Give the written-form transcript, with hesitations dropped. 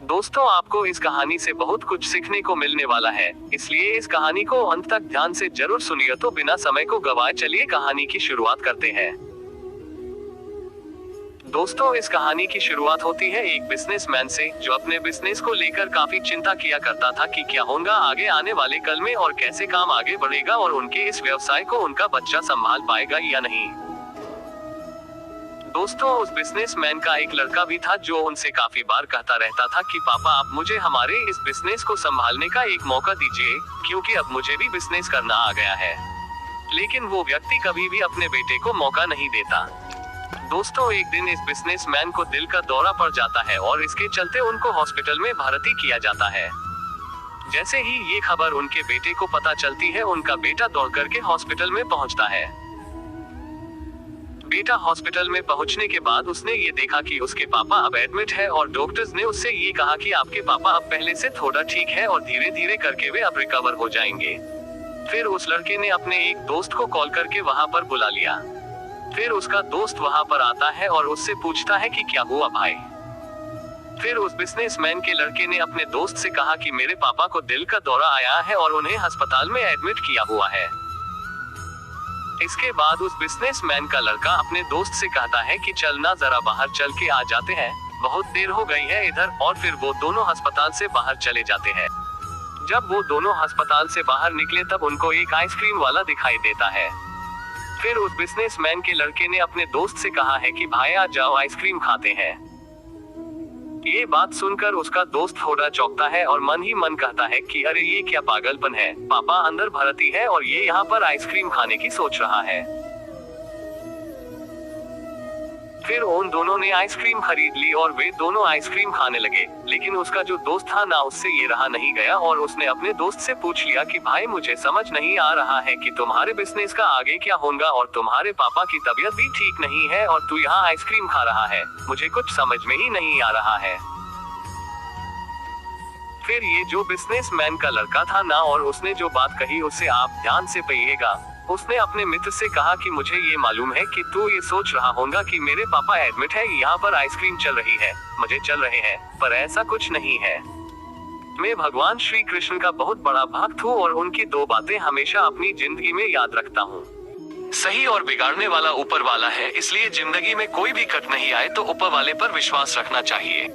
दोस्तों, आपको इस कहानी से बहुत कुछ सीखने को मिलने वाला है, इसलिए इस कहानी को अंत तक ध्यान से जरूर सुनिए। तो बिना समय को गवाए चलिए कहानी की शुरुआत करते हैं। दोस्तों, इस कहानी की शुरुआत होती है एक बिजनेसमैन से, जो अपने बिजनेस को लेकर काफी चिंता किया करता था कि क्या होगा आगे आने वाले कल में और कैसे काम आगे बढ़ेगा और उनके इस व्यवसाय को उनका बच्चा संभाल पाएगा या नहीं। दोस्तों, उस बिजनेसमैन का एक लड़का भी था जो उनसे काफी बार कहता रहता था कि पापा, आप मुझे हमारे इस बिजनेस को संभालने का एक मौका दीजिए, क्योंकि अब मुझे भी बिजनेस करना आ गया है। लेकिन वो व्यक्ति कभी भी अपने बेटे को मौका नहीं देता। दोस्तों, एक दिन इस बिजनेसमैन को दिल का दौरा पड़ जाता है और इसके चलते उनको हॉस्पिटल में भर्ती किया जाता है। जैसे ही ये खबर उनके बेटे को पता चलती है, उनका बेटा दौड़ करके हॉस्पिटल में पहुंचता है। बेटा हॉस्पिटल में पहुंचने के बाद उसने ये देखा कि उसके पापा अब एडमिट है और डॉक्टर्स ने उससे ये कहा कि आपके पापा अब पहले से थोड़ा ठीक है और धीरे धीरे करके वे अब रिकवर हो जाएंगे। फिर उस लड़के ने अपने एक दोस्त को कॉल करके वहां पर बुला लिया। फिर उसका दोस्त वहां पर आता है और उससे पूछता है कि क्या हुआ भाई। फिर उस बिजनेसमैन के लड़के ने अपने दोस्त से कहा कि मेरे पापा को दिल का दौरा आया है और उन्हें अस्पताल में एडमिट किया हुआ है। इसके बाद उस बिजनेसमैन का लड़का अपने दोस्त से कहता है कि चलना जरा बाहर चल के आ जाते हैं, बहुत देर हो गई है इधर। और फिर वो दोनों अस्पताल से बाहर चले जाते हैं। जब वो दोनों अस्पताल से बाहर निकले तब उनको एक आइसक्रीम वाला दिखाई देता है। फिर उस बिजनेसमैन के लड़के ने अपने दोस्त से कहा है कि भाई आ जाओ आइसक्रीम खाते हैं। ये बात सुनकर उसका दोस्त थोड़ा चौंकता है और मन ही मन कहता है कि अरे ये क्या पागलपन है, पापा अंदर भर्ती है और ये यहाँ पर आइसक्रीम खाने की सोच रहा है। फिर उन दोनों ने आइसक्रीम खरीद ली और वे दोनों आइसक्रीम खाने लगे। लेकिन उसका जो दोस्त था ना, उससे ये रहा नहीं गया और उसने अपने दोस्त से पूछ लिया कि भाई मुझे समझ नहीं आ रहा है कि तुम्हारे बिजनेस का आगे क्या होगा और तुम्हारे पापा की तबीयत भी ठीक नहीं है और तू यहाँ आइसक्रीम खा रहा है, मुझे कुछ समझ में ही नहीं आ रहा है। फिर ये जो बिजनेसमैन का लड़का था ना, और उसने जो बात कही उसे आप ध्यान से पढ़िएगा। उसने अपने मित्र से कहा कि मुझे ये मालूम है कि तू ये सोच रहा होगा कि मेरे पापा एडमिट है, यहाँ पर आइसक्रीम चल रही है, मुझे चल रहे हैं, पर ऐसा कुछ नहीं है। मैं भगवान श्री कृष्ण का बहुत बड़ा भक्त हूँ और उनकी दो बातें हमेशा अपनी जिंदगी में याद रखता हूँ। सही और बिगाड़ने वाला ऊपर वाला है, इसलिए जिंदगी में कोई भी कट नहीं आए तो ऊपर वाले पर विश्वास रखना चाहिए।